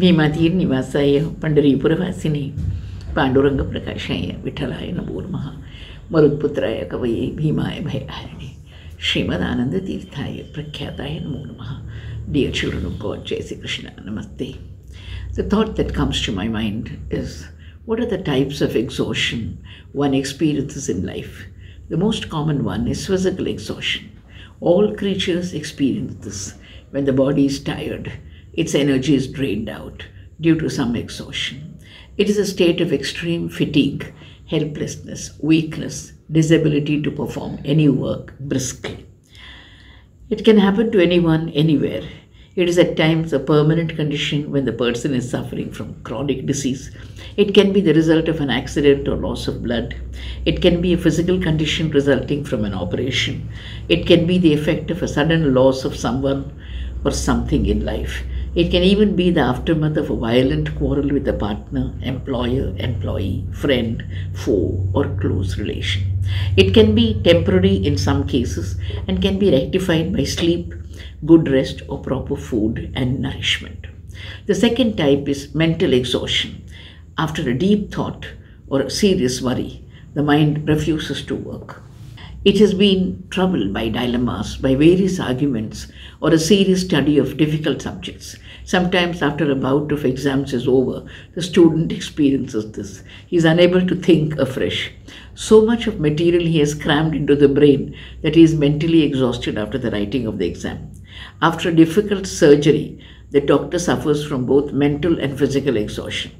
भीमातीर निवासाय पंढरीपुरवासिने पांडुरंग प्रकाशाय विठ्ठलाय नमो नमः मरुत्पुत्राय कवये भीमाय भयहारिणे श्रीमदानंद तीर्थाय प्रख्याताय नमो नमः. Dear children of God, Jai Sri Krishna, Namaste. The thought that comes to my mind is, what are the types of exhaustion one experiences in life? The most common one is physical exhaustion. All creatures experience this. When the body is tired, its energy is drained out due to some exhaustion. It is a state of extreme fatigue, helplessness, weakness, disability to perform any work briskly. It can happen to anyone, anywhere. It is at times a permanent condition when the person is suffering from chronic disease. It can be the result of an accident or loss of blood. It can be a physical condition resulting from an operation. It can be the effect of a sudden loss of someone or something in life. It can even be the aftermath of a violent quarrel with a partner, employer, employee, friend, foe, or close relation. It can be temporary in some cases and can be rectified by sleep, good rest, or proper food and nourishment. The second type is mental exhaustion. After a deep thought or a serious worry, the mind refuses to work. It has been troubled by dilemmas, by various arguments, or a serious study of difficult subjects. Sometimes after a bout of exams is over, the student experiences this. He is unable to think afresh. So much of material he has crammed into the brain that he is mentally exhausted after the writing of the exam. After a difficult surgery, the doctor suffers from both mental and physical exhaustion.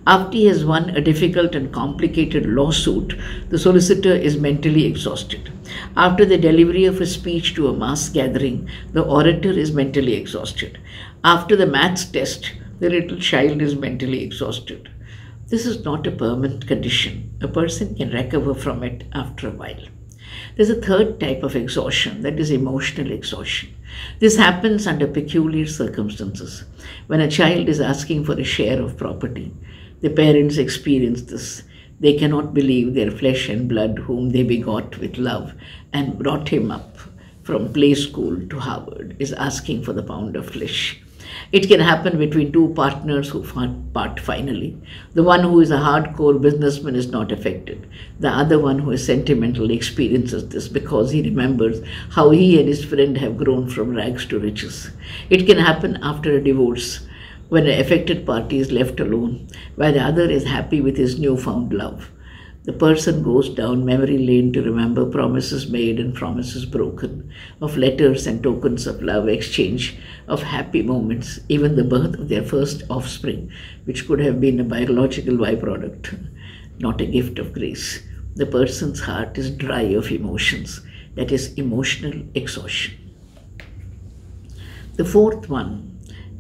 After he has won a difficult and complicated lawsuit, the solicitor is mentally exhausted. After the delivery of a speech to a mass gathering, the orator is mentally exhausted. After the maths test, the little child is mentally exhausted. This is not a permanent condition. A person can recover from it after a while. There's a third type of exhaustion, that is emotional exhaustion. This happens under peculiar circumstances. When a child is asking for a share of property, the parents experience this. They cannot believe their flesh and blood, whom they begot with love and brought him up from play school to Harvard, is asking for the pound of flesh. It can happen between two partners who part finally. The one who is a hardcore businessman is not affected. The other one who is sentimental experiences this because he remembers how he and his friend have grown from rags to riches. It can happen after a divorce, when the affected party is left alone, while the other is happy with his newfound love. The person goes down memory lane to remember promises made and promises broken, of letters and tokens of love exchange, of happy moments, even the birth of their first offspring, which could have been a biological byproduct, not a gift of grace. The person's heart is dry of emotions, that is emotional exhaustion. The fourth one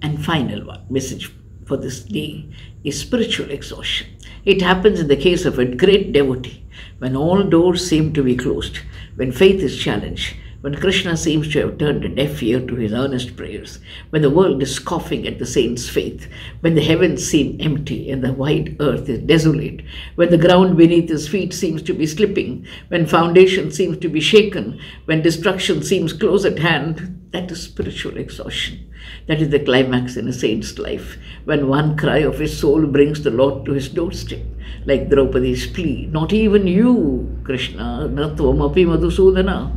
and final message for this day is spiritual exhaustion. It happens in the case of a great devotee, when all doors seem to be closed, when faith is challenged, when Krishna seems to have turned a deaf ear to his earnest prayers, when the world is scoffing at the saint's faith, when the heavens seem empty and the wide earth is desolate, when the ground beneath his feet seems to be slipping, when foundation seems to be shaken, when destruction seems close at hand. That is spiritual exhaustion. That is the climax in a saint's life, when one cry of his soul brings the Lord to his doorstep, like Draupadi's plea, "Not even you, Krishna, na tvamapi Madhusudana."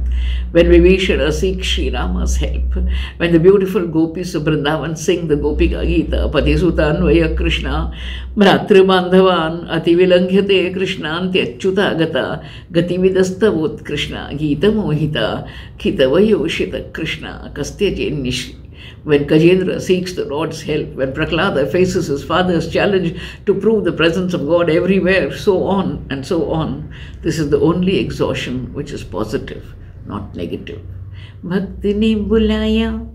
When Vibhishana seeks Sri Rama's help, when the beautiful gopis of Vrindavan sing the Gopika Gita, "Patisutan vaya Krishna, Bhratribandhavan, Ativilanghate Krishna, Antyachyuta Gata, Gatividastavut Krishna, Gita Mohita, Khitavayoshita Krishna, Kastyajen Nishi." When Gajendra seeks the Lord's help, when Prahlada faces his father's challenge to prove the presence of God everywhere, so on and so on. This is the only exhaustion which is positive, not negative. Bhakti ne bulaya,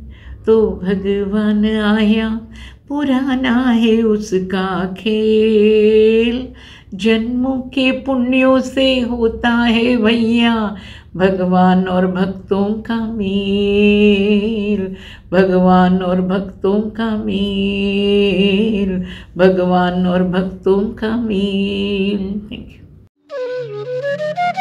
to Bhagwan aaya, purana hai uska khel, जन्मों के पुण्यों से होता है भैया भगवान और भक्तों का मेल, भगवान और भक्तों का मेल, भगवान और भक्तों का मेल. Thank you.